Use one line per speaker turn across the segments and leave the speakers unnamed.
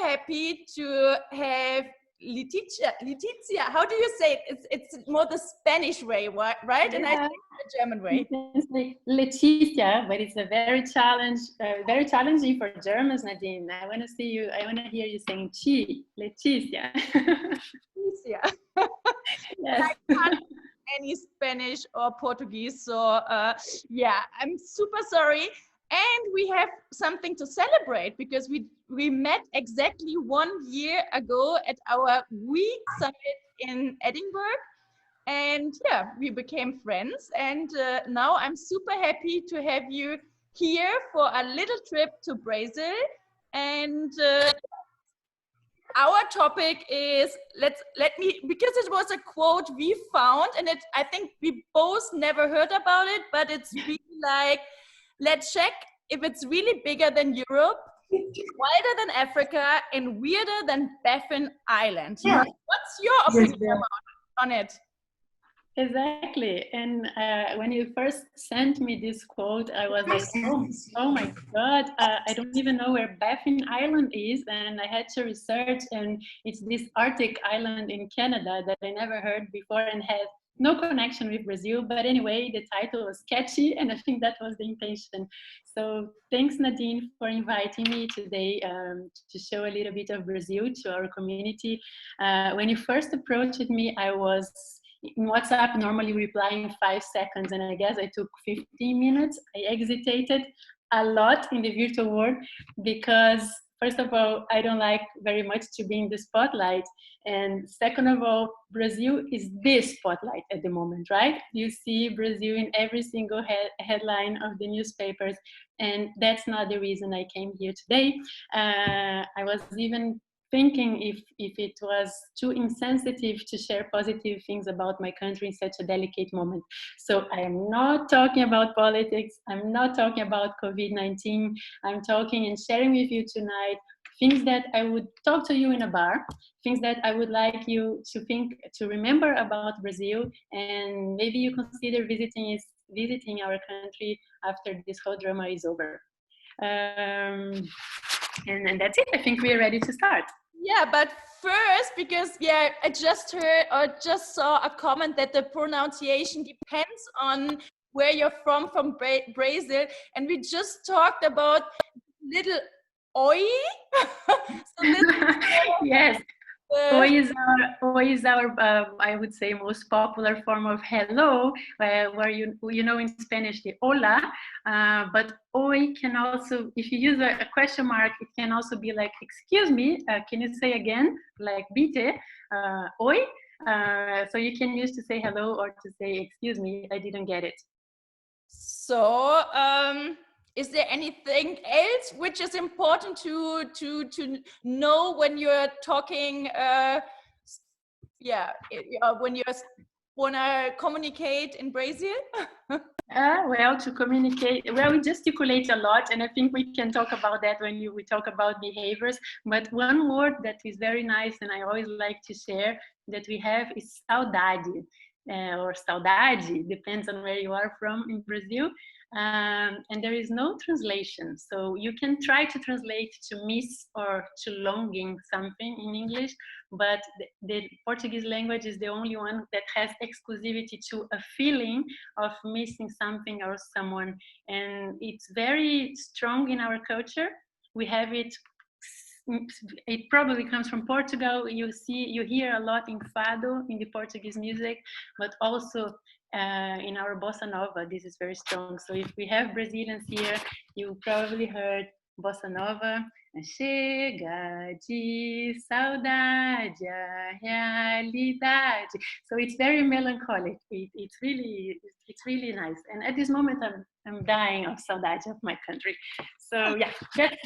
happy to have Leticia, how do you say it? It's more the Spanish way, right?
Yeah.
And I say the German way.
You can say Leticia, but it's a very challenging for Germans, Nadine. I want to hear you saying Leticia.
Leticia.
Yes.
I can't any Spanish or Portuguese, so yeah, I'm super sorry. And we have something to celebrate because we met exactly 1 year ago at our week summit in Edinburgh. And yeah, we became friends. And now I'm super happy to have you here for a little trip to Brazil. And our topic is, because it was a quote we found, and I think we both never heard about it, but it's really like, let's check if it's really bigger than Europe, wilder than Africa, and weirder than Baffin Island. Yeah. What's your opinion on it?
Exactly. And when you first sent me this quote, I was like, oh my God, I don't even know where Baffin Island is. And I had to research, and it's this Arctic island in Canada that I never heard before and had no connection with Brazil. But anyway, the title was catchy, and I think that was the intention. So thanks, Nadine, for inviting me today to show a little bit of Brazil to our community. When you first approached me, I was in WhatsApp normally replying 5 seconds, and I guess I took 15 minutes. I hesitated a lot in the virtual world because, first of all, I don't like very much to be in the spotlight, and second of all, Brazil is the spotlight at the moment, right? You see Brazil in every single headline of the newspapers, and that's not the reason I came here today. I was even thinking if it was too insensitive to share positive things about my country in such a delicate moment. So I am not talking about politics. I'm not talking about COVID-19. I'm talking and sharing with you tonight things that I would talk to you in a bar, things that I would like you to remember about Brazil, and maybe you consider visiting our country after this whole drama is over. And that's it. I think we are ready to start.
Yeah, but first, because yeah, I just heard or just saw a comment that the pronunciation depends on where you're from Brazil, and we just talked about little oi. So
yes. Oi is our I would say, most popular form of hello, where you know in Spanish the hola, but oi can also, if you use a question mark, it can also be like, excuse me, can you say again, like bite, oi, so you can use to say hello or to say excuse me, I didn't get it.
So is there anything else which is important to know when you're talking? When you want to communicate in Brazil?
Well, to communicate, well, we gesticulate a lot, and I think we can talk about that when we talk about behaviors. But one word that is very nice, and I always like to share, that we have is saudade, or saudade, depends on where you are from in Brazil. And there is no translation. So you can try to translate to miss or to longing something in English, but the Portuguese language is the only one that has exclusivity to a feeling of missing something or someone. And it's very strong in our culture. We have it. It probably comes from Portugal. You hear a lot in fado, in the Portuguese music, but also in our bossa nova. This is very strong. So if we have Brazilians here, you probably heard bossa nova. Chega de saudade a realidade. So it's very melancholic. It's really nice. And at this moment, I'm dying of saudade of my country. So yeah,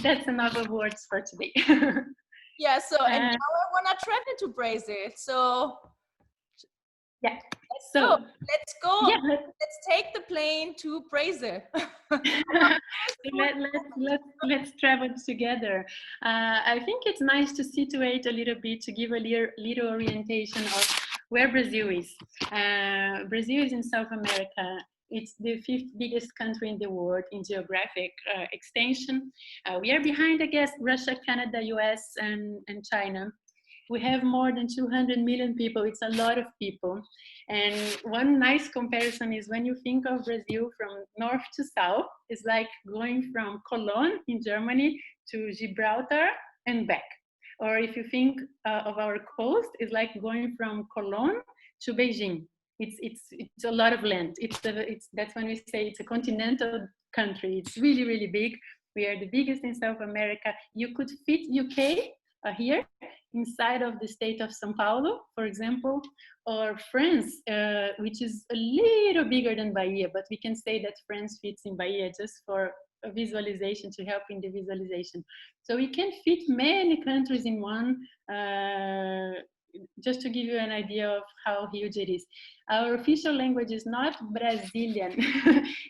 that's enough of words for today.
Yeah. So and now I wanna travel to Brazil. So
yeah.
Let's go.
Yeah,
let's take the plane to Brazil.
let's travel together. I think it's nice to situate a little bit, to give a little orientation of where Brazil is. Brazil is in South America. It's the fifth biggest country in the world in geographic extension. We are behind, I guess, Russia, Canada, US, and China. We have more than 200 million people. It's a lot of people. And one nice comparison is when you think of Brazil from north to south, it's like going from Cologne in Germany to Gibraltar and back. Or if you think of our coast, it's like going from Cologne to Beijing. It's a lot of land. That's when we say it's a continental country. It's really, really big. We are the biggest in South America. You could fit UK here inside of the state of São Paulo, for example, or France, which is a little bigger than Bahia, but we can say that France fits in Bahia just for a visualization, to help in the visualization. So we can fit many countries in one, just to give you an idea of how huge it is. Our official language is not Brazilian,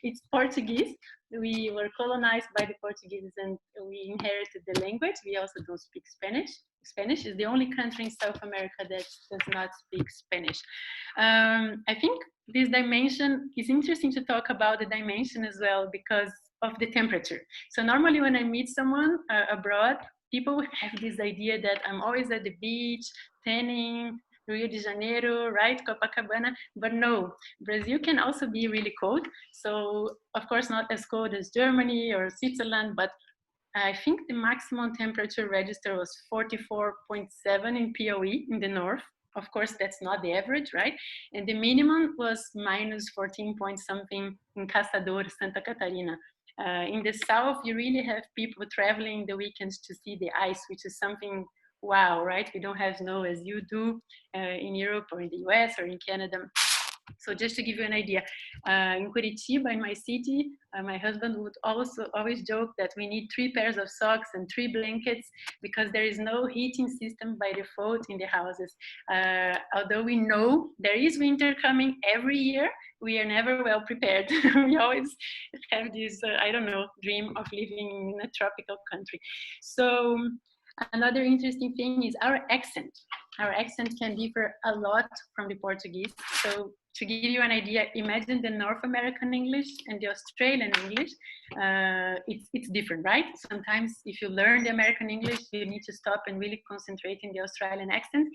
it's Portuguese. We were colonized by the Portuguese and we inherited the language. We also don't speak Spanish. Spanish is the only country in South America that does not speak Spanish. I think this dimension is interesting to talk about, the dimension as well, because of the temperature. So normally when I meet someone abroad, people have this idea that I'm always at the beach, tanning, Rio de Janeiro, right, Copacabana, but no, Brazil can also be really cold. So of course not as cold as Germany or Switzerland, but I think the maximum temperature register was 44.7 in POE in the north. Of course, that's not the average, right? And the minimum was minus 14 point something in Caçador, Santa Catarina. In the south, you really have people traveling the weekends to see the ice, which is something, wow, right? We don't have snow as you do in Europe or in the US or in Canada. So just to give you an idea, in Curitiba, in my city, my husband would also always joke that we need 3 pairs of socks and 3 blankets because there is no heating system by default in the houses. Although we know there is winter coming every year, we are never well prepared. We always have this, I don't know, dream of living in a tropical country. So another interesting thing is our accent. Our accent can differ a lot from the Portuguese. So to give you an idea, imagine the North American English and the Australian English. It's different, right? Sometimes if you learn the American English, you need to stop and really concentrate in the Australian accent.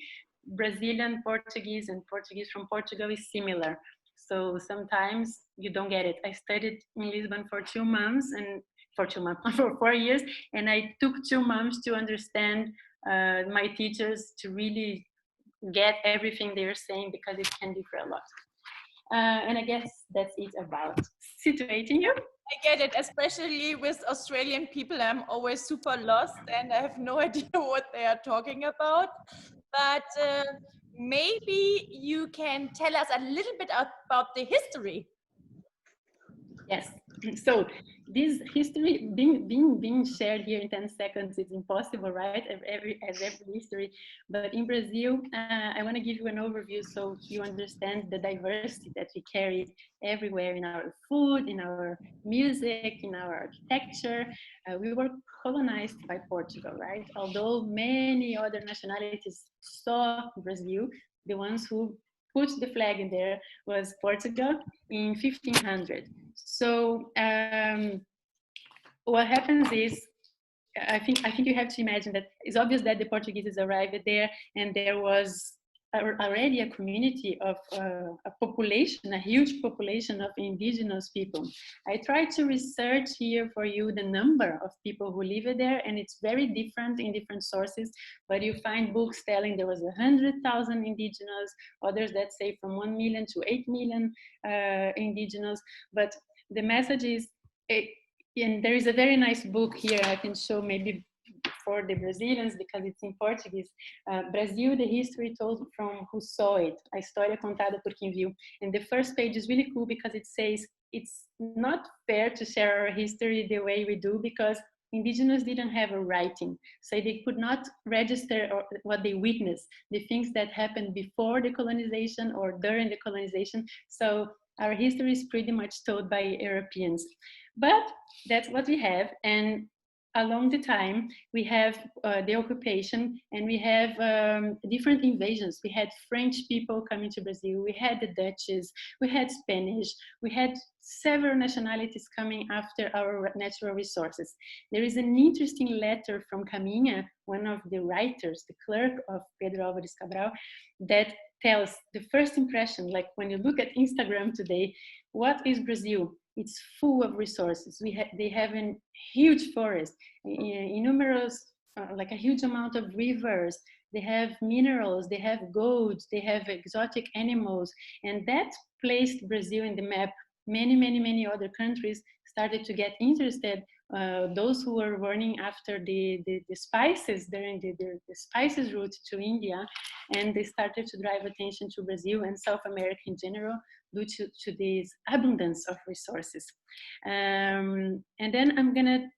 Brazilian Portuguese and Portuguese from Portugal is similar. So sometimes you don't get it. I studied in Lisbon for 2 months and for 4 years, and I took 2 months to understand my teachers, to really get everything they're saying, because it can differ a lot. And I guess that's it about situating you.
I get it, especially with Australian people. I'm always super lost and I have no idea what they are talking about. But maybe you can tell us a little bit about the history.
Yes. So this history being shared here in 10 seconds is impossible, right? As every history. But in Brazil, I want to give you an overview so you understand the diversity that we carry everywhere in our food, in our music, in our architecture. We were colonized by Portugal, right? Although many other nationalities saw Brazil, the ones who put the flag in there was Portugal in 1500. So what happens is, I think you have to imagine that it's obvious that the Portuguese arrived there, and there was already a community of a population, a huge population of indigenous people. I tried to research here for you the number of people who live there, and it's very different in different sources, but you find books telling there was 100,000 indigenous, others that say from 1 million to 8 million indigenous. But the message is, and there is a very nice book here I can show maybe for the Brazilians because it's in Portuguese. Brasil, the history told from who saw it. A história contada por quem viu. And the first page is really cool because it says it's not fair to share our history the way we do because indigenous didn't have a writing. So they could not register what they witnessed, the things that happened before the colonization or during the colonization. So our history is pretty much told by Europeans. But that's what we have. And along the time, we have the occupation, and we have different invasions. We had French people coming to Brazil, we had the Dutches, we had Spanish, we had several nationalities coming after our natural resources. There is an interesting letter from Caminha, one of the writers, the clerk of Pedro Álvares Cabral, that tells the first impression, like when you look at Instagram today, what is Brazil? It's full of resources. They have a huge forest, numerous, like a huge amount of rivers. They have minerals, they have gold, they have exotic animals. And that placed Brazil in the map. Many other countries started to get interested. Those who were running after the spices during the spices route to India, and they started to drive attention to Brazil and South America in general due to this abundance of resources. And then I'm gonna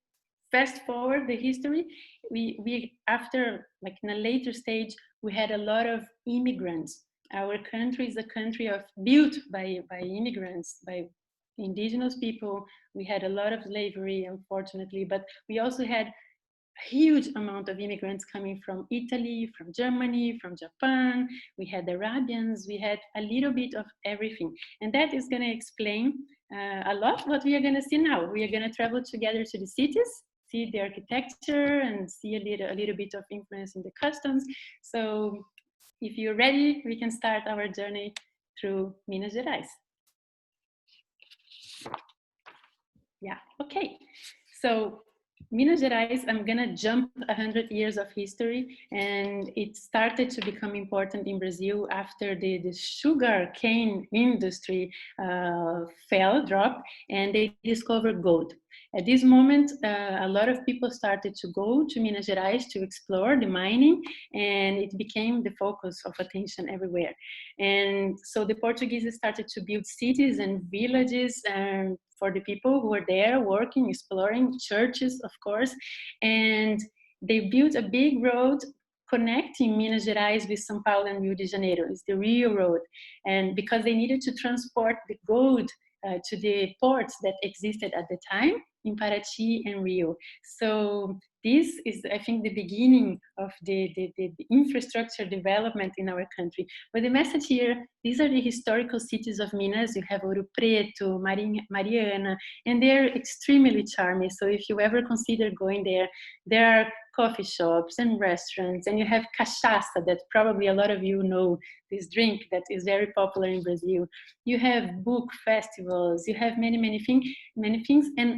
fast forward the history. We after, like in a later stage, we had a lot of immigrants. Our country is a country built by immigrants, by indigenous people. We had a lot of slavery, unfortunately, but we also had a huge amount of immigrants coming from Italy, from Germany, from Japan. We had Arabians, we had a little bit of everything. And that is going to explain a lot what we are going to see now. We are going to travel together to the cities, see the architecture, and see a little bit of influence in the customs. So if you're ready, we can start our journey through Minas Gerais. Yeah, okay. So Minas Gerais, I'm gonna jump 100 years of history, and it started to become important in Brazil after the sugar cane industry dropped, and they discovered gold. At this moment, a lot of people started to go to Minas Gerais to explore the mining, and it became the focus of attention everywhere. And so the Portuguese started to build cities and villages for the people who were there working, exploring, churches, of course. And they built a big road connecting Minas Gerais with São Paulo and Rio de Janeiro. It's the Rio Road. And because they needed to transport the gold to the ports that existed at the time in Paraty and Rio. So this is, I think, the beginning of the infrastructure development in our country. But the message here, these are the historical cities of Minas. You have Ouro Preto, Mariana, and they're extremely charming. So if you ever consider going there, there are coffee shops and restaurants, and you have cachaça, that probably a lot of you know, this drink that is very popular in Brazil. You have book festivals, you have many things, and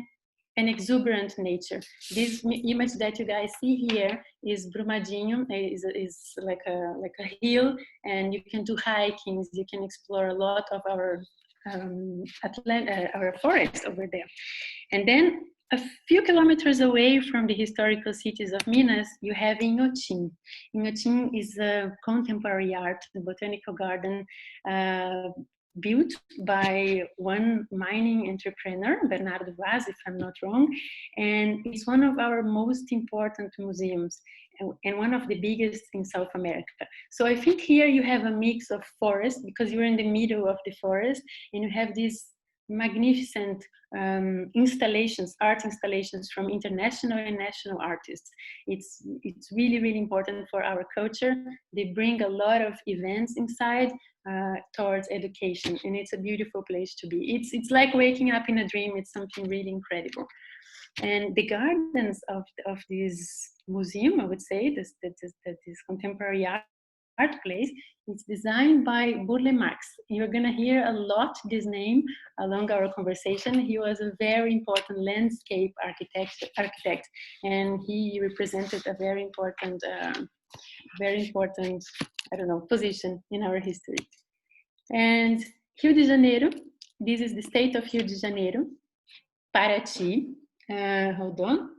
an exuberant nature. This image that you guys see here is Brumadinho, is like a hill, and you can do hikings, you can explore a lot of our forest over there. And then a few kilometers away from the historical cities of Minas, you have Inhotim. Inhotim is a contemporary art, a botanical garden built by one mining entrepreneur, Bernardo Vaz, if I'm not wrong, and it's one of our most important museums and one of the biggest in South America. So I think here you have a mix of forest, because you're in the middle of the forest, and you have these magnificent installations, art installations from international and national artists. It's really important for our culture. They bring a lot of events inside towards education, and it's a beautiful place to be. It's like waking up in a dream. It's something really incredible. And the gardens of this museum, I would say, this contemporary art place, it's designed by Burle Marx. You're gonna hear a lot this name along our conversation. He was a very important landscape architect, and he represented a very important, I don't know, position in our history. And Rio de Janeiro, this is the state of Rio de Janeiro. Paraty, hold on.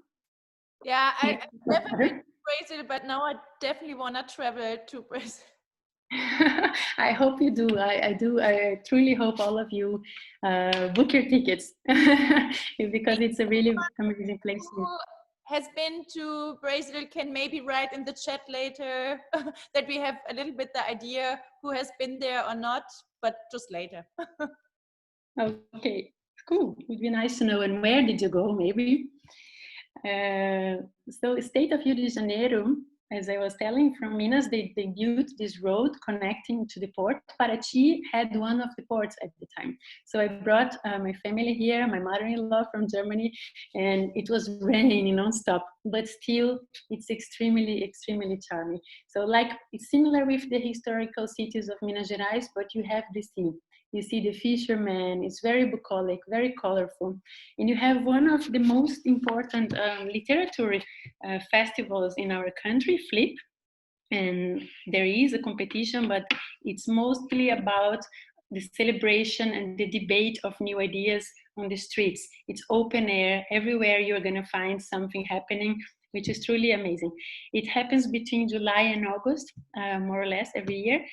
Yeah, I've never been to Brazil, but now I definitely want to travel to Brazil.
I hope you do. I do. I truly hope all of you book your tickets because it's a really amazing place.
Who has been to Brazil can maybe write in the chat later that we have a little bit the idea who has been there or not, but just later.
Okay, cool. It would be nice to know. And where did you go, maybe? So state of Rio de Janeiro, as I was telling, from Minas, they built this road connecting to the port. Paraty had one of the ports at the time. So I brought my family here, my mother-in-law from Germany, and it was raining non-stop, but still it's extremely, extremely charming. So like, it's similar with the historical cities of Minas Gerais, but you have the sea. You see the fishermen, it's very bucolic, very colorful. And you have one of the most important literature festivals in our country, Flip. And there is a competition, but it's mostly about the celebration and the debate of new ideas on the streets. It's open air, everywhere you're gonna find something happening, which is truly amazing. It happens between July and August, more or less every year.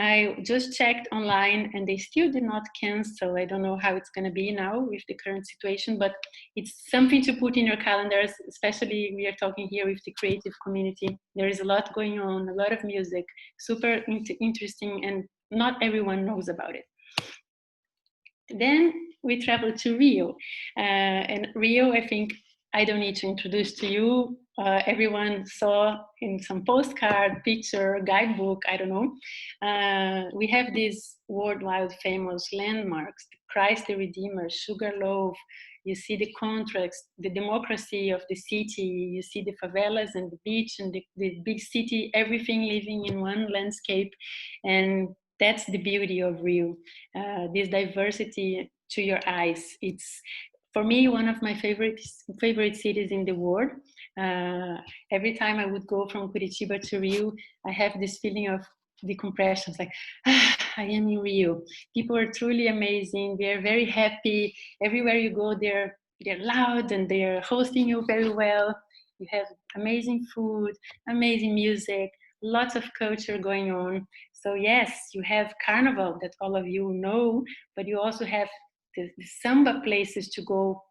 I just checked online and they still did not cancel. I don't know how it's going to be now with the current situation, but it's something to put in your calendars, especially we are talking here with the creative community. There is a lot going on, a lot of music, super interesting, and not everyone knows about it. Then we traveled to Rio. And Rio, I think I don't need to introduce to you. Everyone saw in some postcard, picture, guidebook, I don't know. We have these worldwide famous landmarks, Christ the Redeemer, Sugarloaf. You see the contrast, the democracy of the city. You see the favelas and the beach and the big city, everything living in one landscape. And that's the beauty of Rio, this diversity to your eyes. It's, for me, one of my favorite cities in the world. Every time I would go from Curitiba to Rio, I have this feeling of decompression. It's like, I am in Rio. People are truly amazing. They're very happy. Everywhere you go, they're loud and they're hosting you very well. You have amazing food, amazing music, lots of culture going on. So yes, you have Carnival that all of you know, but you also have the samba places to go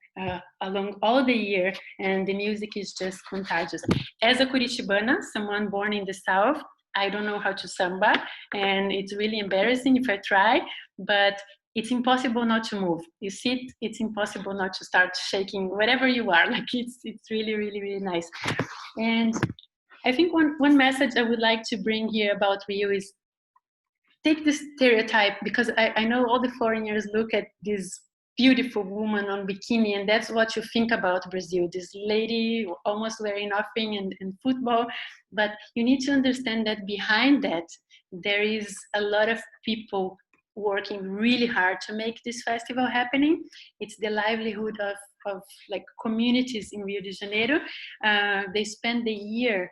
along all the year, and the music is just contagious. As a Curitibana, someone born in the South, I don't know how to samba, and it's really embarrassing if I try, but it's impossible not to move. You sit, it's impossible not to start shaking, wherever you are. Like it's really, really, really nice. And I think one message I would like to bring here about Rio is take this stereotype, because I know all the foreigners look at this beautiful woman on bikini and that's what you think about Brazil, this lady almost wearing nothing and football. But you need to understand that behind that, there is a lot of people working really hard to make this festival happening. It's the livelihood of like communities in Rio de Janeiro. They spend the year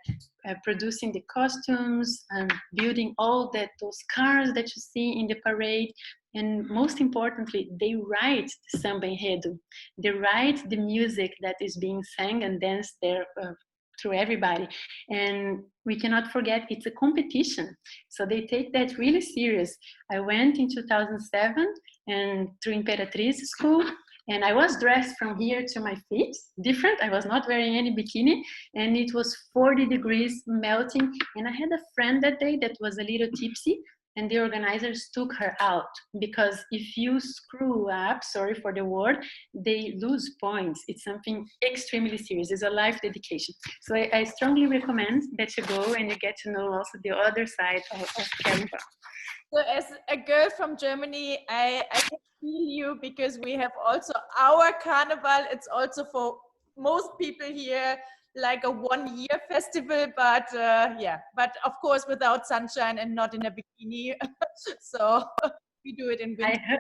producing the costumes and building all those cars that you see in the parade. And most importantly, they write the samba enredo. They write the music that is being sang and danced there through everybody. And we cannot forget, it's a competition. So they take that really serious. I went in 2007 and through Imperatriz school, and I was dressed from here to my feet, different. I was not wearing any bikini, and it was 40 degrees, melting. And I had a friend that day that was a little tipsy, and the organizers took her out, because if you screw up, sorry for the word, they lose points. It's something extremely serious. It's a life dedication. So I strongly recommend that you go and you get to know also the other side of Carnival.
So as a girl from Germany, I can feel you, because we have also our Carnival. It's also for most people here like a one-year festival, but yeah, but of course without sunshine and not in a bikini. So we do it in winter.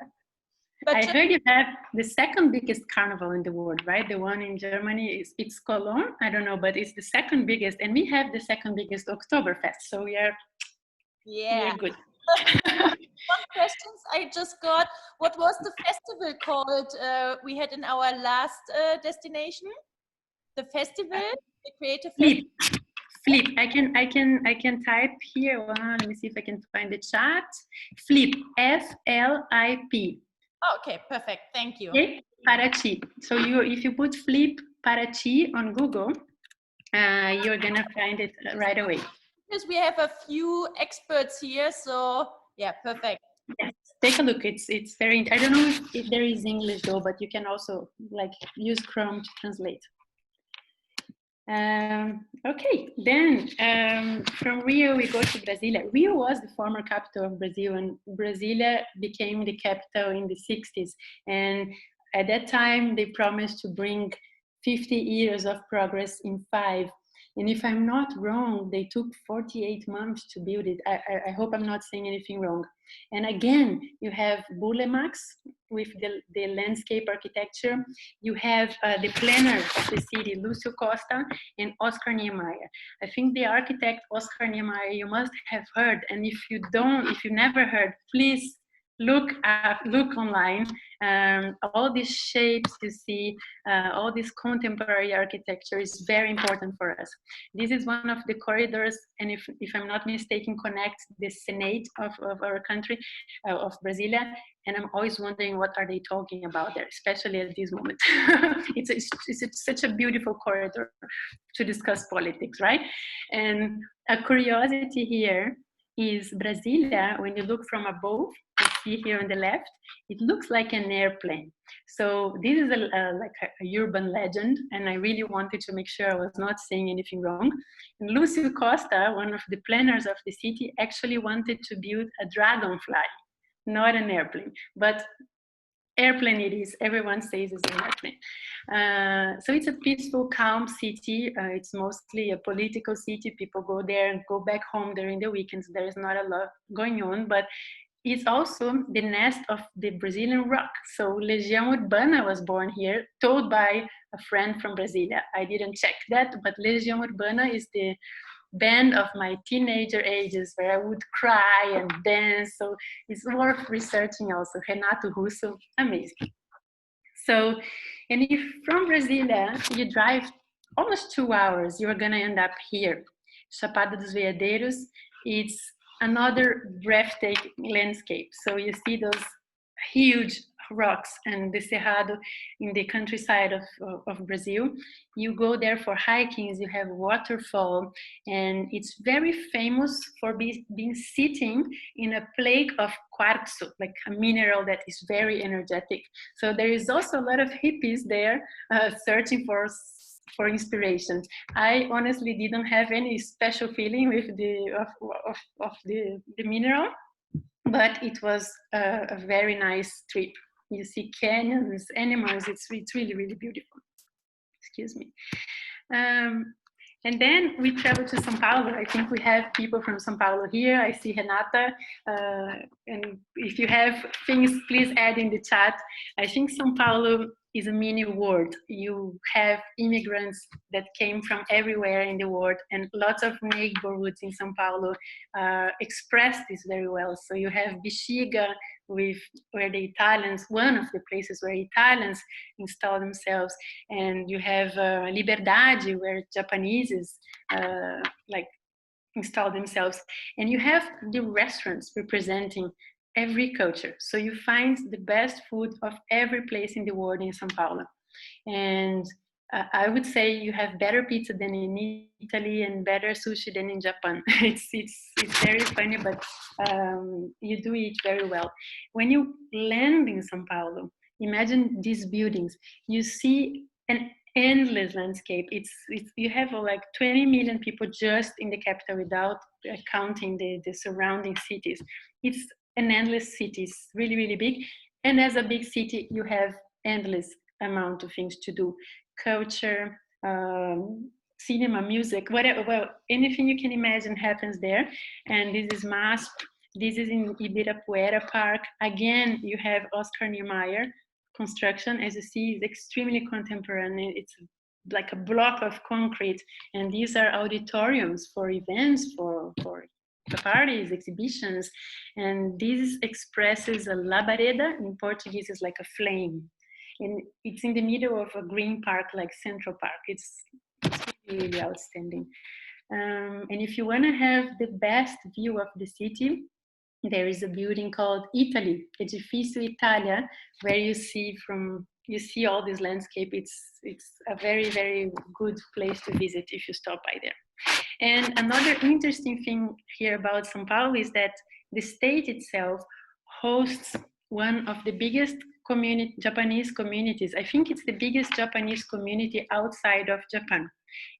I heard you have the second biggest carnival in the world, right? The one in Germany it's Cologne. I don't know, but it's the second biggest, and we have the second biggest Oktoberfest. So we are good.
One questions I just got. What was the festival called we had in our last destination? The festival, the creative
Flip. Flip. I can type here. Let me see if I can find the chat. Flip. FLIP.
Oh, okay, perfect. Thank you.
Okay, Paraty. So if you put Flip Paraty on Google, you're gonna find it right away.
Because we have a few experts here, so yeah, perfect.
Yes, take a look. It's very. I don't know if there is English though, but you can also like use Chrome to translate. Okay, then from Rio we go to Brasilia. Rio was the former capital of Brazil, and Brasilia became the capital in the 60s. And at that time, they promised to bring 50 years of progress in 5. And if I'm not wrong, they took 48 months to build it. I hope I'm not saying anything wrong. And again, you have Bulemax with the landscape architecture. You have the planner of the city, Lúcio Costa, and Oscar Niemeyer. I think the architect, Oscar Niemeyer, you must have heard. And if you don't, if you never heard, please look online. All these shapes you see, all this contemporary architecture is very important for us. This is one of the corridors, and if I'm not mistaken, connects the Senate of our country, of Brasilia. And I'm always wondering what are they talking about there, especially at this moment. it's such a beautiful corridor to discuss politics, right? And a curiosity here is Brasilia, when you look from above, you see here on the left, it looks like an airplane. So this is like a urban legend, and I really wanted to make sure I was not saying anything wrong. And Lúcio Costa, one of the planners of the city, actually wanted to build a dragonfly, not an airplane, but airplane it is. Everyone says it's an airplane. So it's a peaceful, calm city. It's mostly a political city. People go there and go back home during the weekends. There is not a lot going on, but it's also the nest of the Brazilian rock. So Legião Urbana was born here, told by a friend from Brasilia. I didn't check that, but Legião Urbana is the band of my teenager ages where I would cry and dance. So it's worth researching also. Renato Russo, amazing. So, and if from Brasilia you drive almost 2 hours, you're gonna end up here. Chapada dos Veadeiros, it's another breathtaking landscape. So you see those huge rocks and the Cerrado in the countryside of Brazil. You go there for hiking, you have waterfall, and it's very famous for being sitting in a plate of quartzo, like a mineral that is very energetic. So there is also a lot of hippies there searching for inspiration. I honestly didn't have any special feeling with the mineral, but it was a very nice trip. You see canyons, animals, it's really, really beautiful. Excuse me. And then we travel to São Paulo. I think we have people from São Paulo here. I see Renata. And if you have things, please add in the chat. I think São Paulo is a mini world. You have immigrants that came from everywhere in the world, and lots of neighborhoods in São Paulo express this very well. So you have Bexiga, where the Italians, one of the places where Italians install themselves, and you have Liberdade, where Japanese like install themselves, and you have the restaurants representing every culture. So you find the best food of every place in the world in São Paulo. And I would say you have better pizza than in Italy and better sushi than in Japan. It's very funny, but you do it very well. When you land in São Paulo, imagine these buildings. You see an endless landscape. It's you have like 20 million people just in the capital without counting the surrounding cities. It's an endless city. It's really, really big. And as a big city, you have endless amount of things to do. Culture, cinema, music, whatever, well, anything you can imagine happens there. And this is MASP. This is in Ibirapuera Park. Again, you have Oscar Niemeyer construction. As you see, is extremely contemporary. It's like a block of concrete. And these are auditoriums for events, for parties, exhibitions. And this expresses a labareda. In Portuguese, is like a flame. And it's in the middle of a green park, like Central Park. It's really, really outstanding. And if you want to have the best view of the city, there is a building called Italy, Edifício Italia, where you see all this landscape. It's a very, very good place to visit if you stop by there. And another interesting thing here about São Paulo is that the state itself hosts one of the biggest Japanese communities. I think it's the biggest Japanese community outside of Japan.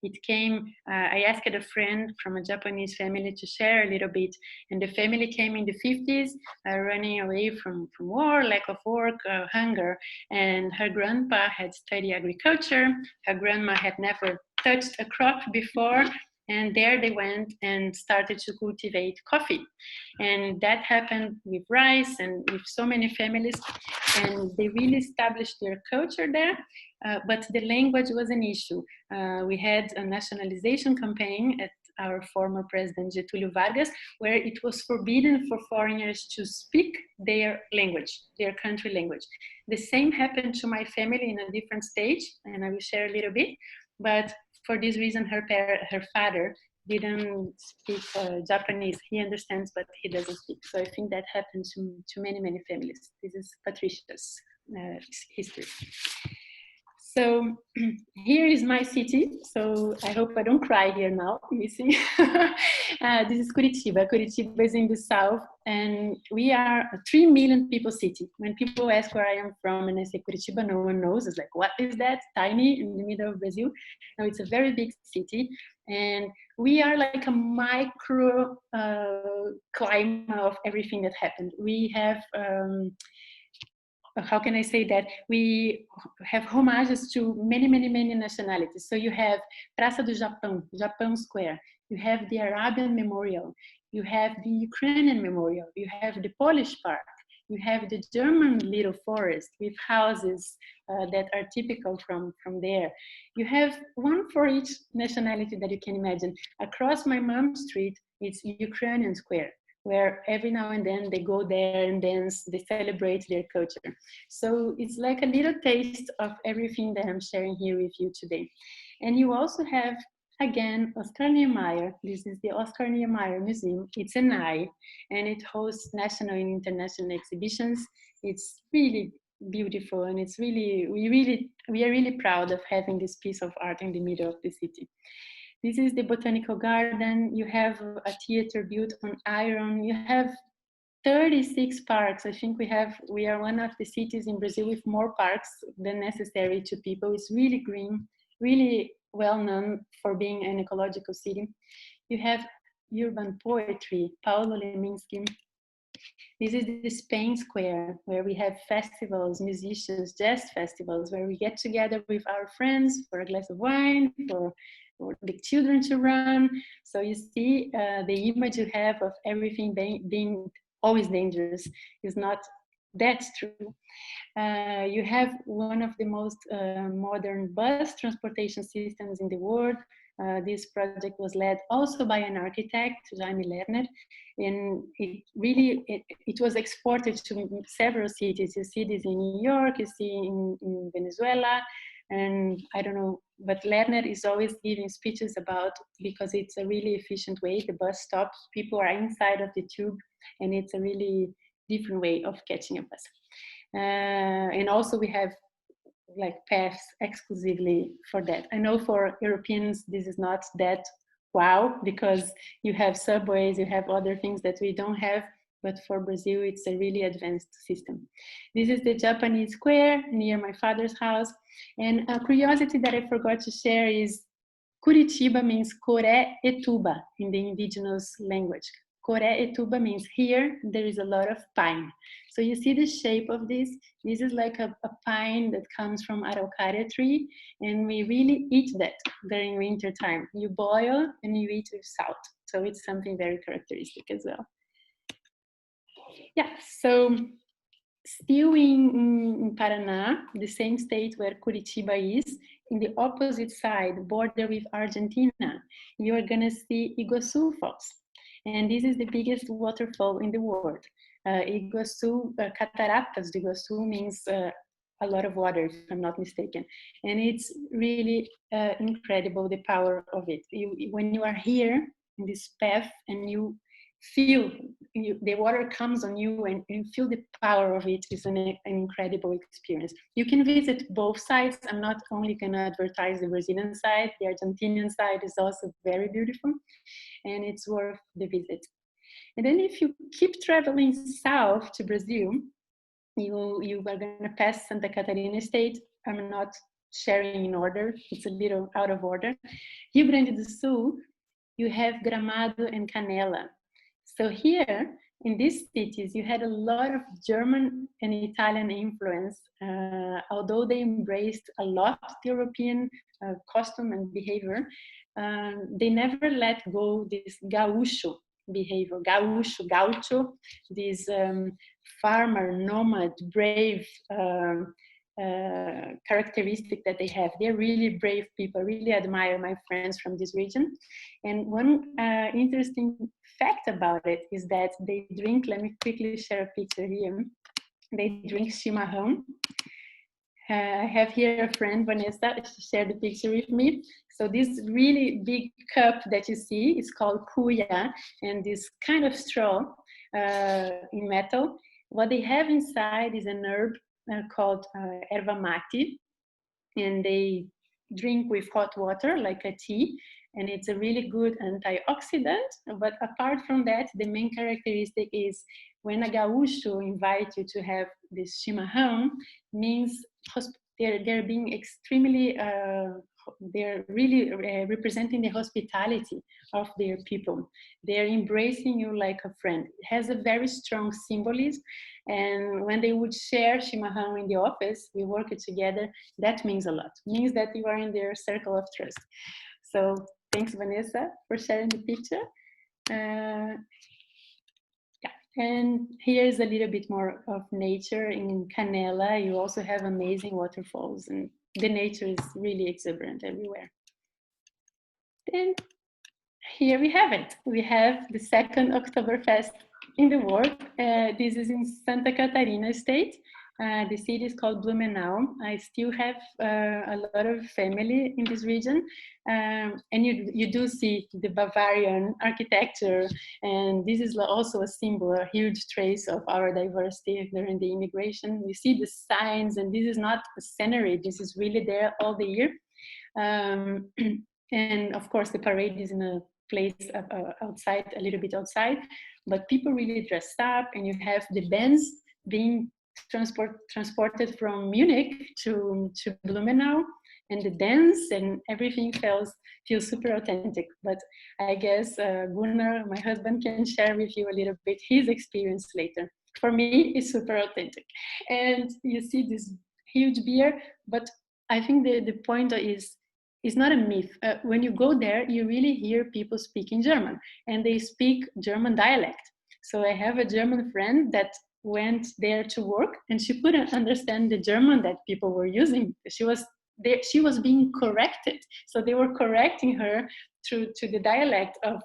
It came, I asked a friend from a Japanese family to share a little bit, and the family came in the 50s, running away from war, lack of work, hunger, and her grandpa had studied agriculture, her grandma had never touched a crop before, and there they went and started to cultivate coffee. And that happened with rice and with so many families, and they really established their culture there. But the language was an issue. We had a nationalization campaign at our former president Getúlio Vargas, where it was forbidden for foreigners to speak their language, their country language. The same happened to my family in a different stage, and I will share a little bit. But for this reason, her father didn't speak Japanese. He understands, but he doesn't speak. So I think that happened to many, many families. This is Patricia's history. So here is my city. So I hope I don't cry here now. You see, this is Curitiba. Curitiba is in the south, and we are a 3 million people city. When people ask where I am from, and I say Curitiba, no one knows. It's like, what is that? Tiny in the middle of Brazil. Now it's a very big city, and we are like a micro climate of everything that happened. We have. How can I say that? We have homages to many, many, many nationalities. So you have Praça do Japão, Japan Square. You have the Arabian Memorial. You have the Ukrainian Memorial. You have the Polish Park. You have the German little forest with houses that are typical from there. You have one for each nationality that you can imagine. Across my mom's street, it's Ukrainian Square, where every now and then they go there and dance, they celebrate their culture. So it's like a little taste of everything that I'm sharing here with you today. And you also have, again, Oscar Niemeyer. This is the Oscar Niemeyer Museum. It's an eye, and it hosts national and international exhibitions. It's really beautiful, and it's really, we are really proud of having this piece of art in the middle of the city. This is the Botanical Garden. You have a theater built on iron. You have 36 parks. I think we are one of the cities in Brazil with more parks than necessary to people. It's really green, really well known for being an ecological city. You have urban poetry, Paulo Leminski. This is the Spain Square, where we have festivals, musicians, jazz festivals, where we get together with our friends for a glass of wine, for the children to run. So you see the image you have of everything being always dangerous is not that true. You have one of the most modern bus transportation systems in the world. This project was led also by an architect, Jaime Lerner, and it was exported to several cities. You see this in New York, you see in Venezuela, and I don't know, but Lerner is always giving speeches about, because it's a really efficient way. The bus stops, people are inside of the tube, and it's a really different way of catching a bus. And also we have like paths exclusively for that. I know for Europeans this is not that wow, because you have subways, you have other things that we don't have, but for Brazil it's a really advanced system. This is the Japanese square near my father's house. And a curiosity that I forgot to share is Curitiba means Coré-Etuba in the indigenous language. Coré-Etuba means here there is a lot of pine. So you see the shape of this. This is like a pine that comes from Araucaria tree, and we really eat that during winter time. You boil and you eat with salt. So it's something very characteristic as well. Yeah, so still in Paraná, the same state where Curitiba is, in the opposite side, border with Argentina, you are gonna see Iguaçu Falls. And this is the biggest waterfall in the world. Iguaçu, Cataratas de Iguaçu means a lot of water, if I'm not mistaken. And it's really incredible, the power of it. When you are here in this path and you feel the water comes on you and you feel the power of it, is an incredible experience. You can visit both sides. I'm not only going to advertise the Brazilian side, the Argentinian side is also very beautiful, and it's worth the visit. And then if you keep traveling south to Brazil, you are going to pass Santa Catarina state. I'm not sharing in order. It's a little out of order. Rio Grande do Sul, you have Gramado and Canela. So here in these cities, you had a lot of German and Italian influence, although they embraced a lot European costume and behavior. They never let go this gaucho behavior, gaucho, this farmer, nomad, brave characteristic that they have. They're really brave people. I really admire my friends from this region. And one interesting fact about it is that they drink, let me quickly share a picture here. They drink chimarrão. I have here a friend, Vanessa, she shared the picture with me. So this really big cup that you see is called cuia, and this kind of straw in metal. What they have inside is an herb called erva mate, and they drink with hot water like a tea, and it's a really good antioxidant. But apart from that, the main characteristic is when a gaucho invites you to have this chimarrão, means they're being extremely they're really representing the hospitality of their people. They're embracing you like a friend. It has a very strong symbolism. And when they would share chimarrão in the office, we work it together, that means a lot. It means that you are in their circle of trust. So thanks, Vanessa, for sharing the picture. Yeah, and here's a little bit more of nature. In Canela, you also have amazing waterfalls, and the nature is really exuberant everywhere. Then here we have it. We have the second Oktoberfest in the world. This is in Santa Catarina state. The city is called Blumenau. I still have a lot of family in this region. And you do see the Bavarian architecture. And this is also a symbol, a huge trace of our diversity during the immigration. You see the signs, and this is not a scenery. This is really there all the year. And of course, the parade is in a place outside, a little bit outside, but people really dressed up, and you have the bands being transported from Munich to Blumenau, and the dance and everything feels super authentic. But I guess Gunnar, my husband, can share with you a little bit his experience later. For me, it's super authentic. And you see this huge beer, but I think the point is, it's not a myth. When you go there, you really hear people speaking German, and they speak German dialect. So I have a German friend that went there to work, and she couldn't understand the German that people were using. She was being corrected. So they were correcting her to the dialect of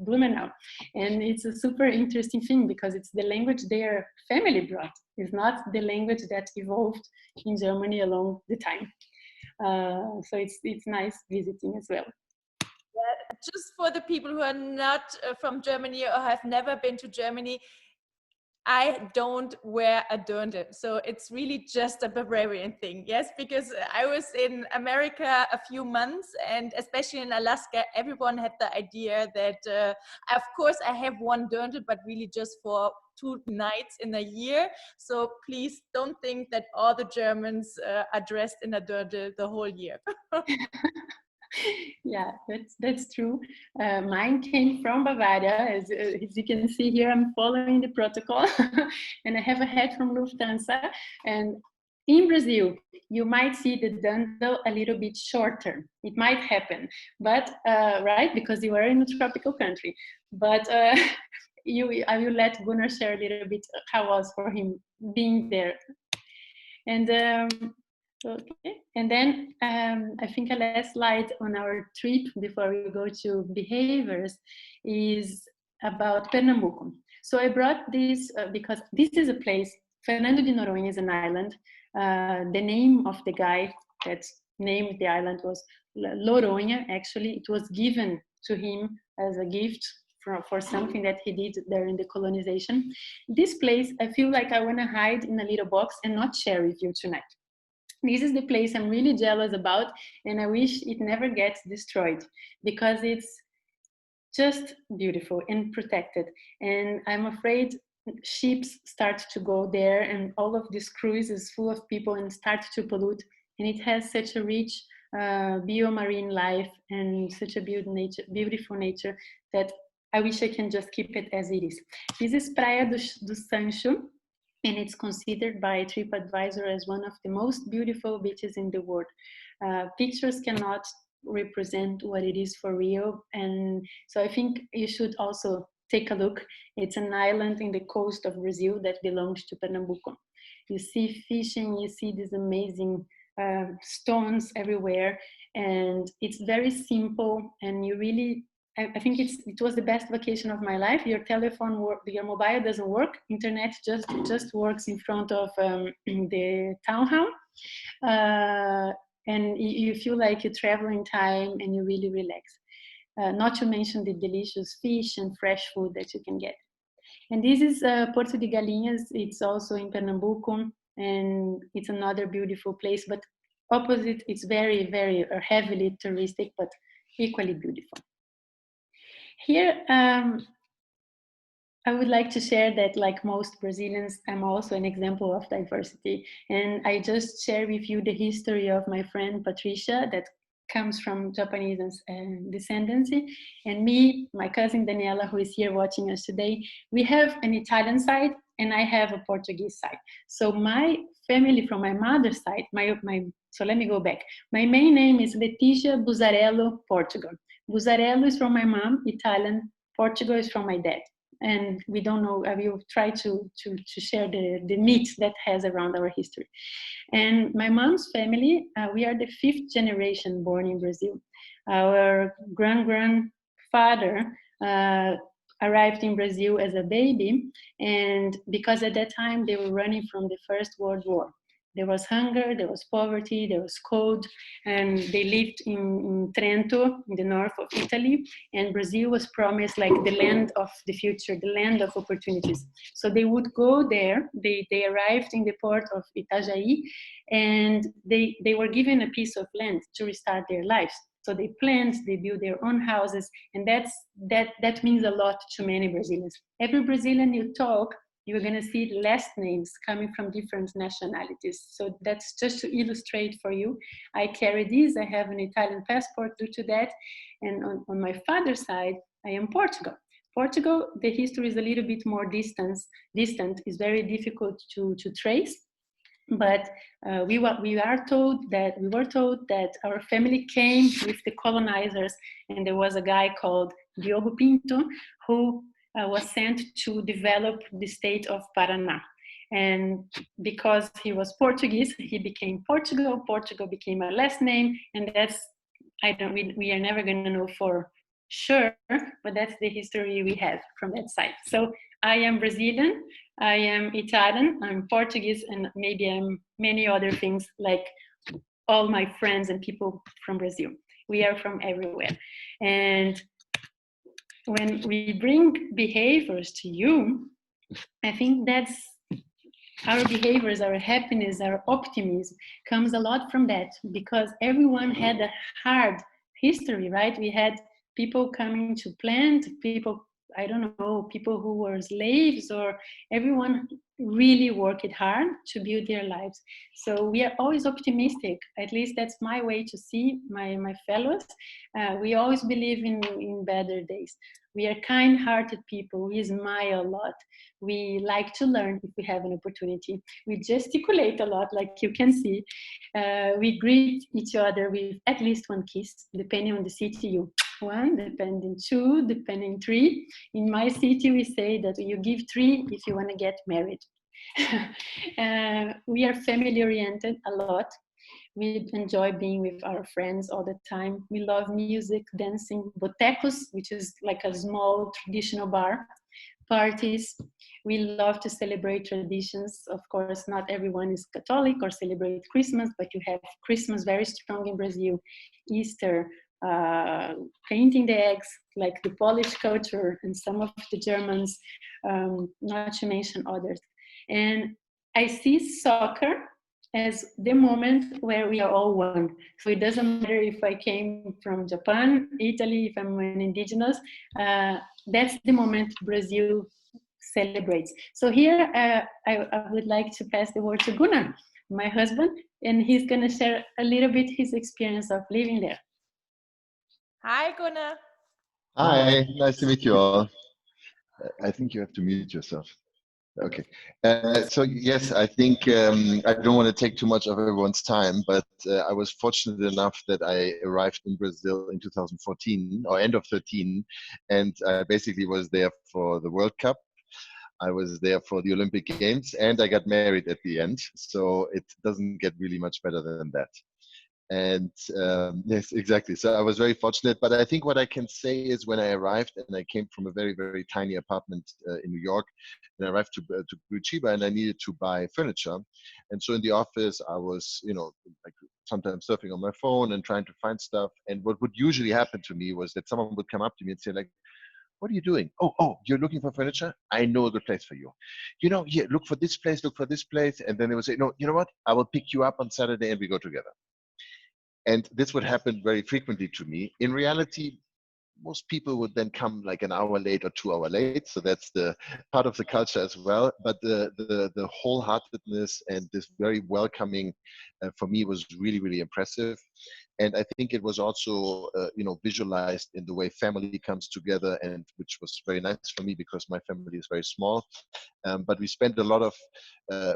Blumenau. And it's a super interesting thing because it's the language their family brought. It's not the language that evolved in Germany along the time. So it's nice visiting as well.
Yeah, just for the people who are not from Germany or have never been to Germany, I don't wear a dirndl, so it's really just a Bavarian thing. Yes, because I was in America a few months, and especially in Alaska, everyone had the idea that, of course, I have one dirndl, but really just for 2 nights in a year. So please don't think that all the Germans are dressed in a dirndl the whole year.
Yeah, that's true. Mine came from Bavaria. As you can see here, I'm following the protocol. And I have a hat from Lufthansa. And in Brazil, you might see the dirndl a little bit shorter. It might happen, but right, because you are in a tropical country. But I will let Gunnar share a little bit how it was for him being there. And okay, and then I think a last slide on our trip before we go to behaviors is about Pernambuco. So I brought this because this is a place, Fernando de Noronha is an island. The name of the guy that named the island was Noronha. Actually, it was given to him as a gift for something that he did during the colonization. This place, I feel like I want to hide in a little box and not share with you tonight. This is the place I'm really jealous about, and I wish it never gets destroyed because it's just beautiful and protected. And I'm afraid ships start to go there, and all of these cruises full of people and start to pollute. and it has such a rich biomarine life and such a beautiful nature that I wish I can just keep it as it is. This is Praia do Sancho, and it's considered by TripAdvisor as one of the most beautiful beaches in the world. Pictures cannot represent what it is for real, and so I think you should also take a look. It's an island in the coast of Brazil that belongs to Pernambuco. You see fishing, you see these amazing stones everywhere, and it's very simple, and you really, I think it was the best vacation of my life. Your your mobile doesn't work. Internet just works in front of the town hall, and you feel like you travel in time and you really relax. Not to mention the delicious fish and fresh food that you can get. And this is Porto de Galinhas. It's also in Pernambuco, and it's another beautiful place. But opposite, it's very, very heavily touristic, but equally beautiful. Here, I would like to share that, like most Brazilians, I'm also an example of diversity. And I just share with you the history of my friend Patricia, that comes from Japanese descendancy. And me, my cousin Daniela, who is here watching us today, we have an Italian side and I have a Portuguese side. So my family from my mother's side, so let me go back. My main name is Leticia Buzzarello, Portugal. Buzzarello is from my mom, Italian. Portugal is from my dad. And we don't know, we will try to share the myths that has around our history. And my mom's family, we are the 5th generation born in Brazil. Our grandfather arrived in Brazil as a baby, and because at that time they were running from the First World War. There was hunger, there was poverty, there was cold, and they lived in Trento, in the north of Italy, and Brazil was promised like the land of the future, the land of opportunities. So they would go there, they arrived in the port of Itajaí, and they were given a piece of land to restart their lives. So they planned, they built their own houses, and that means a lot to many Brazilians. Every Brazilian you talk, you're going to see last names coming from different nationalities. So that's just to illustrate for you. I carry these. I have an Italian passport due to that. And on my father's side, I am Portugal. Portugal, the history is a little bit more distant. It's very difficult to trace. But we were told that our family came with the colonizers, and there was a guy called Diogo Pinto who was sent to develop the state of Paraná. And because he was Portuguese, he became Portugal. Portugal became a last name, and we are never going to know for sure, but that's the history we have from that side. So I am Brazilian, I am Italian, I'm Portuguese, and maybe I'm many other things like all my friends and people from Brazil. We are from everywhere. And when we bring behaviors to you, I think that's our behaviors, our happiness, our optimism comes a lot from that, because everyone had a hard history, right? We had people coming to plant, people, I don't know, people who were slaves, or everyone really worked hard to build their lives. So we are always optimistic. At least that's my way to see my fellows. We always believe in better days. We are kind-hearted people. We smile a lot. We like to learn if we have an opportunity. We gesticulate a lot, like you can see. We greet each other with at least one kiss, depending on the city you. 1, depending 2, depending 3. In my city, we say that you give 3 if you want to get married. We are family-oriented a lot. We enjoy being with our friends all the time. We love music, dancing, botecos, which is like a small traditional bar, parties. We love to celebrate traditions. Of course, not everyone is Catholic or celebrate Christmas, but you have Christmas very strong in Brazil, Easter, painting the eggs, like the Polish culture and some of the Germans, not to mention others. And I see soccer as the moment where we are all one. So it doesn't matter if I came from Japan, Italy, if I'm an indigenous, that's the moment Brazil celebrates. So here I would like to pass the word to Gunnar. my husband, and he's going to share a little bit his experience of living there.
Hi, Gunnar.
Hi, nice to meet you all. I think you have to mute yourself. Okay. So yes, I think I don't want to take too much of everyone's time, but I was fortunate enough that I arrived in Brazil in 2014 or end of 13, and I basically was there for the World Cup. I was there for the Olympic Games, and I got married at the end. So it doesn't get really much better than that. And yes, exactly. So I was very fortunate. But I think what I can say is when I arrived, and I came from a very, very tiny apartment in New York, and I arrived to Curitiba, and I needed to buy furniture. And so in the office, I was, like sometimes surfing on my phone and trying to find stuff. And what would usually happen to me was that someone would come up to me and say, like, what are you doing? Oh, you're looking for furniture? I know a good place for you. Here, look for this place, look for this place. And then they would say, no, you know what? I will pick you up on Saturday and we go together. And this would happen very frequently to me. In reality, most people would then come like an hour late or 2 hours late. So that's the part of the culture as well. But the wholeheartedness and this very welcoming for me was really, really impressive. And I think it was also, visualized in the way family comes together, and which was very nice for me because my family is very small. But we spent a lot of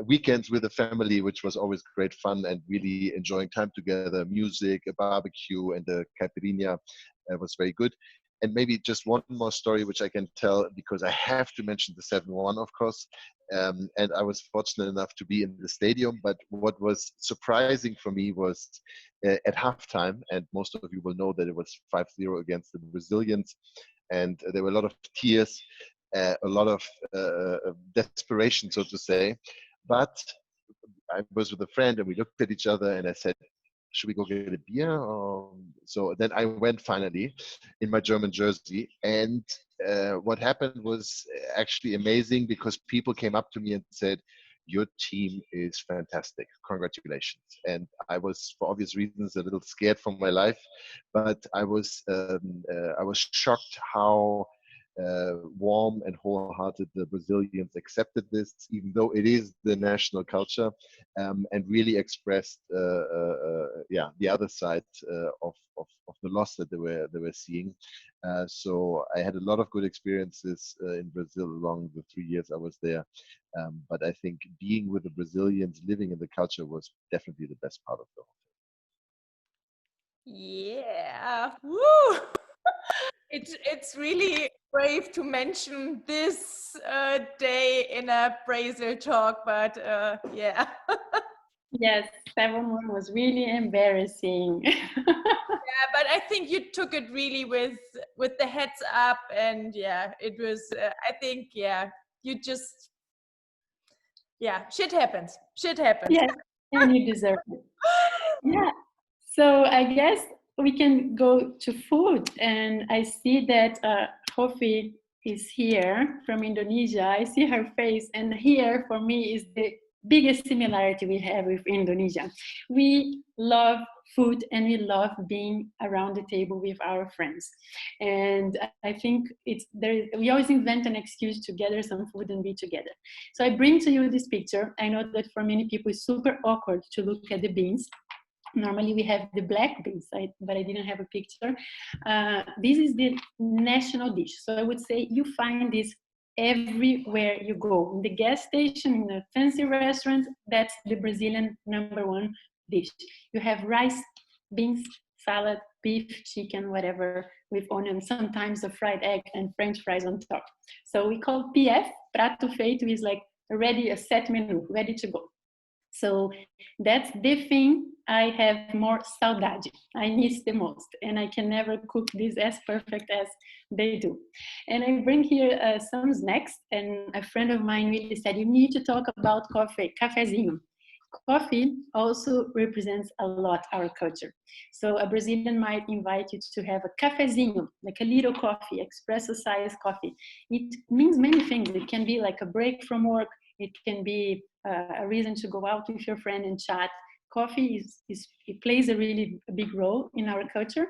weekends with the family, which was always great fun and really enjoying time together. Music, a barbecue, and the caipirinha was very good. And maybe just one more story, which I can tell because I have to mention the 7-1, of course. And I was fortunate enough to be in the stadium. But what was surprising for me was at halftime, and most of you will know that it was 5-0 against the Brazilians. And there were a lot of tears, a lot of desperation, so to say. But I was with a friend and we looked at each other and I said, should we go get a beer? So then I went finally in my German jersey. And what happened was actually amazing because people came up to me and said, your team is fantastic. Congratulations. And I was, for obvious reasons, a little scared for my life, but I was shocked how warm and wholehearted the Brazilians accepted this, even though it is the national culture, and really expressed, the other side of the loss that they were seeing. So I had a lot of good experiences in Brazil along the 3 years I was there. But I think being with the Brazilians, living in the culture, was definitely the best part of the whole thing.
Yeah. Woo! It's really brave to mention this day in a Brazil talk, but yeah.
Yes, 7-1 was really embarrassing.
Yeah, but I think you took it really with the heads up, and yeah, it was. I think you just shit happens. Shit happens.
Yes, and you deserve it. Yeah. So I guess we can go to food, and I see that Hofi is here from Indonesia. I see her face, and here for me is the biggest similarity we have with Indonesia. We love food and we love being around the table with our friends. And I think we always invent an excuse to gather some food and be together. So I bring to you this picture. I know that for many people it's super awkward to look at the beans. Normally we have the black beans, but I didn't have a picture. This is the national dish. So I would say you find this everywhere you go. In the gas station, in a fancy restaurant, that's the Brazilian #1 dish. You have rice, beans, salad, beef, chicken, whatever, with onion, sometimes a fried egg and French fries on top. So we call PF, prato feito, is like a set menu, ready to go. So that's the thing I have more saudade. I miss the most, and I can never cook this as perfect as they do. And I bring here some snacks, and a friend of mine really said, you need to talk about coffee, cafezinho. Coffee also represents a lot our culture. So a Brazilian might invite you to have a cafezinho, like a little coffee, espresso size coffee. It means many things. It can be like a break from work. It can be a reason to go out with your friend and chat. Coffee it plays a really big role in our culture.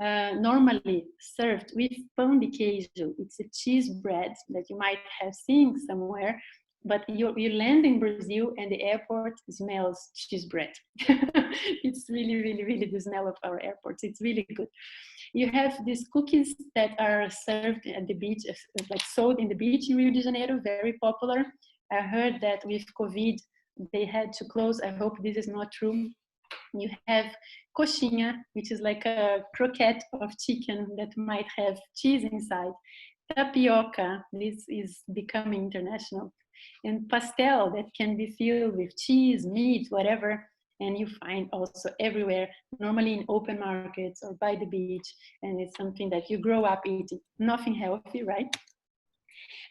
Normally served with pão de queijo. It's a cheese bread that you might have seen somewhere, but you land in Brazil and the airport smells cheese bread. It's really, really, really the smell of our airports. It's really good. You have these cookies that are served at the beach, like sold in the beach in Rio de Janeiro, very popular. I heard that with COVID, they had to close. I hope this is not true. You have coxinha, which is like a croquette of chicken that might have cheese inside. Tapioca, this is becoming international. And pastel that can be filled with cheese, meat, whatever. And you find also everywhere, normally in open markets or by the beach. And it's something that you grow up eating. Nothing healthy, right?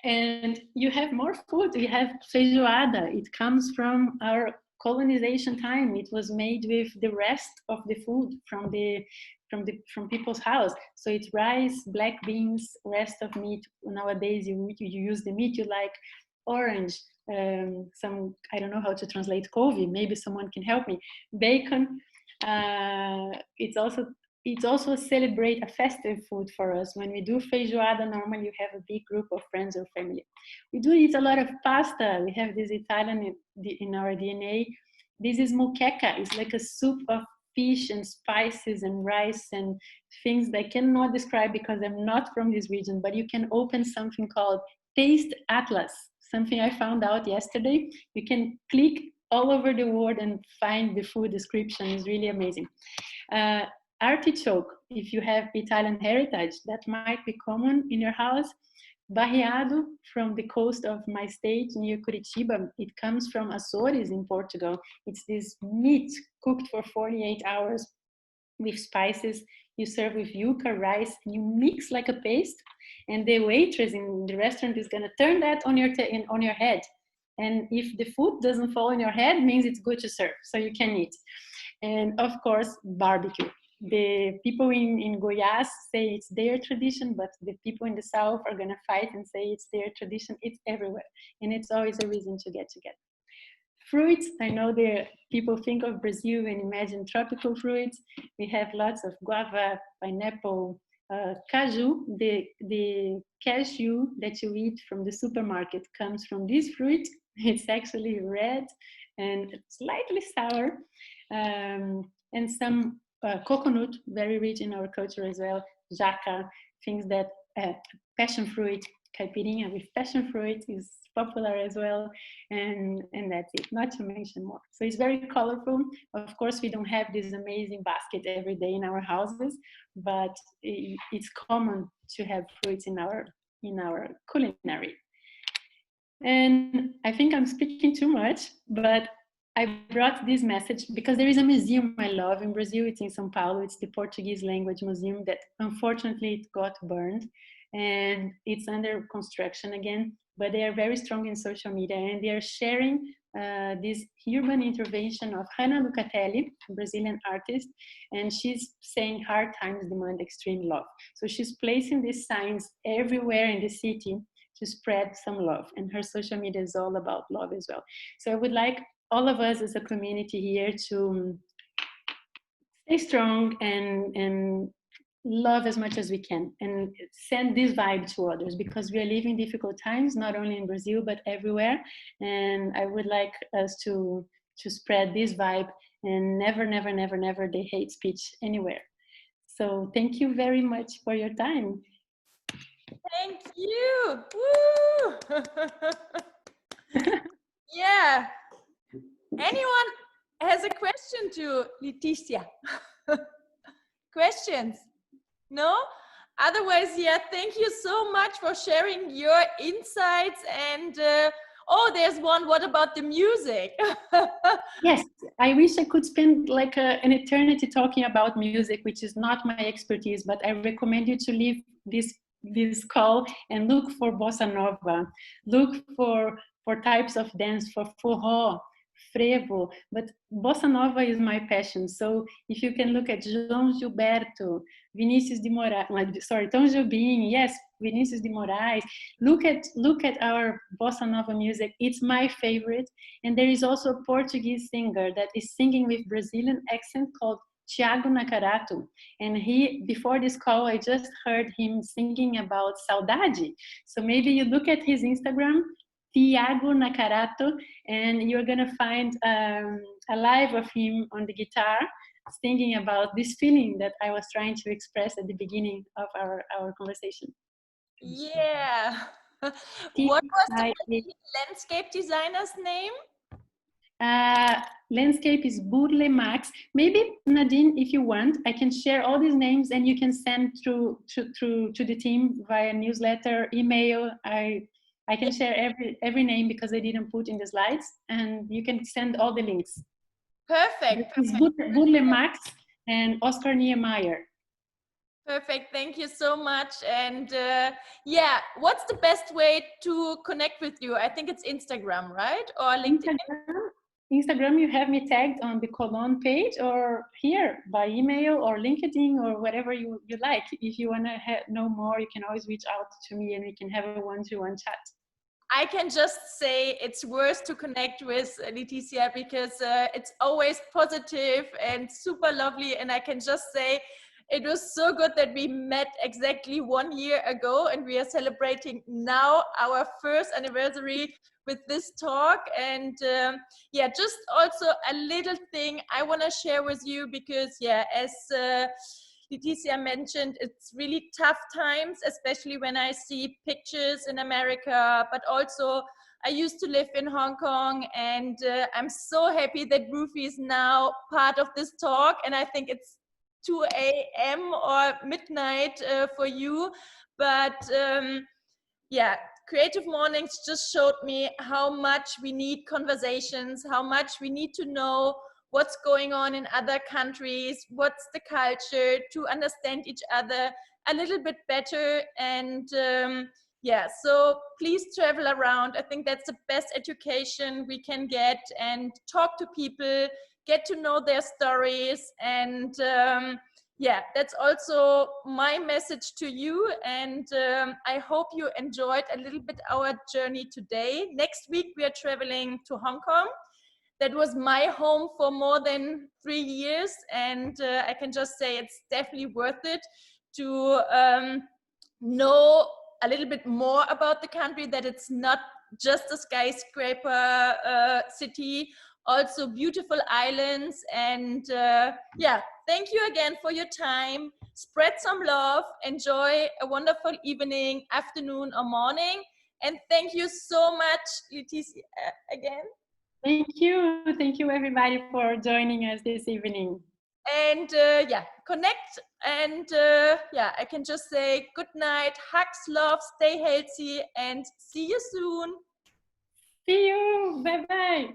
And you have more food. You have feijoada. It comes from our colonization time. It was made with the rest of the food from people's house. So it's rice, black beans, rest of meat. Nowadays you use the meat you like, orange, some, I don't know how to translate couve, maybe someone can help me, bacon. It's also a festive food for us. When we do feijoada, normally you have a big group of friends or family. We do eat a lot of pasta. We have this Italian in our DNA. This is moqueca. It's like a soup of fish and spices and rice and things that I cannot describe because I'm not from this region, but you can open something called Taste Atlas, something I found out yesterday. You can click all over the world and find the food description. It's really amazing. Artichoke, if you have Italian heritage, that might be common in your house. Barreado, from the coast of my state near Curitiba, it comes from Açores in Portugal. It's this meat cooked for 48 hours with spices. You serve with yuca, rice, and you mix like a paste. And the waitress in the restaurant is gonna turn that on your head. And if the food doesn't fall on your head, means it's good to serve, so you can eat. And of course, barbecue. The people in Goiás say it's their tradition, but the people in the south are gonna fight and say it's their tradition. It's everywhere, and it's always a reason to get together. Fruits, I know the people think of Brazil and imagine tropical fruits. We have lots of guava, pineapple, caju. The cashew that you eat from the supermarket comes from this fruit. It's actually red and slightly sour, and some coconut, very rich in our culture as well. Jaca, things that passion fruit, caipirinha with passion fruit is popular as well, and that's it, not to mention more. So it's very colorful. Of course, we don't have this amazing basket every day in our houses, but it's common to have fruits in our culinary. And I think I'm speaking too much, but I brought this message because there is a museum I love in Brazil. It's in São Paulo. It's the Portuguese Language Museum that unfortunately it got burned, and it's under construction again, but they are very strong in social media, and they are sharing this urban intervention of Hannah Lucatelli, a Brazilian artist, and she's saying hard times demand extreme love. So she's placing these signs everywhere in the city to spread some love, and her social media is all about love as well. So I would like all of us as a community here to stay strong and love as much as we can and send this vibe to others, because we are living difficult times, not only in Brazil, but everywhere. And I would like us to spread this vibe and never, never, never, never the hate speech anywhere. So thank you very much for your time.
Thank you. Woo! Yeah. Anyone has a question to Leticia? Questions? No? Otherwise, yeah, thank you so much for sharing your insights. And oh, there's one. What about the music?
Yes, I wish I could spend like an eternity talking about music, which is not my expertise, but I recommend you to leave this call and look for bossa nova, look for types of dance, for forró, frevo, but bossa nova is my passion. So if you can look at João Gilberto, Vinícius de Moraes, sorry, Tom Jobim, yes, Vinícius de Moraes, look at our bossa nova music. It's my favorite. And there is also a Portuguese singer that is singing with Brazilian accent called Thiago Nakarato, and before this call I just heard him singing about saudade. So maybe you look at his Instagram, Tiago Nakarato, and you're gonna find a live of him on the guitar singing about this feeling that I was trying to express at the beginning of our conversation.
Yeah. What was the landscape designer's name?
Landscape is Burle Max. Maybe Nadine, if you want, I can share all these names and you can send through to the team via newsletter, email. I can share every name because I didn't put in the slides, and you can send all the links.
Perfect.
It's Burle Max and Oscar Niemeyer.
Perfect. Thank you so much. And yeah, what's the best way to connect with you? I think it's Instagram, right? Or LinkedIn?
Instagram, you have me tagged on the Cologne page, or here by email or LinkedIn or whatever you like. If you want to know more, you can always reach out to me and we can have a one-to-one chat.
I can just say it's worth to connect with Leticia because it's always positive and super lovely. And I can just say it was so good that we met exactly 1 year ago, and we are celebrating now our first anniversary with this talk. And yeah, just also a little thing I want to share with you because yeah, as Leticia mentioned, it's really tough times, especially when I see pictures in America, but also I used to live in Hong Kong, and I'm so happy that Rufi is now part of this talk. And I think it's 2 a.m. or midnight for you, but yeah, Creative Mornings just showed me how much we need conversations, how much we need to know what's going on in other countries, what's the culture, to understand each other a little bit better. And yeah, so please travel around. I think that's the best education we can get, and talk to people, get to know their stories. And yeah, that's also my message to you. And I hope you enjoyed a little bit our journey today. Next week, we are traveling to Hong Kong. That was my home for more than 3 years. And I can just say it's definitely worth it to know a little bit more about the country, that it's not just a skyscraper city, also beautiful islands. And yeah, thank you again for your time. Spread some love, enjoy a wonderful evening, afternoon or morning. And thank you so much, Leticia, again.
Thank you everybody for joining us this evening.
And yeah, connect. And yeah, I can just say good night, hugs, love, stay healthy, and see you soon.
See you, bye bye.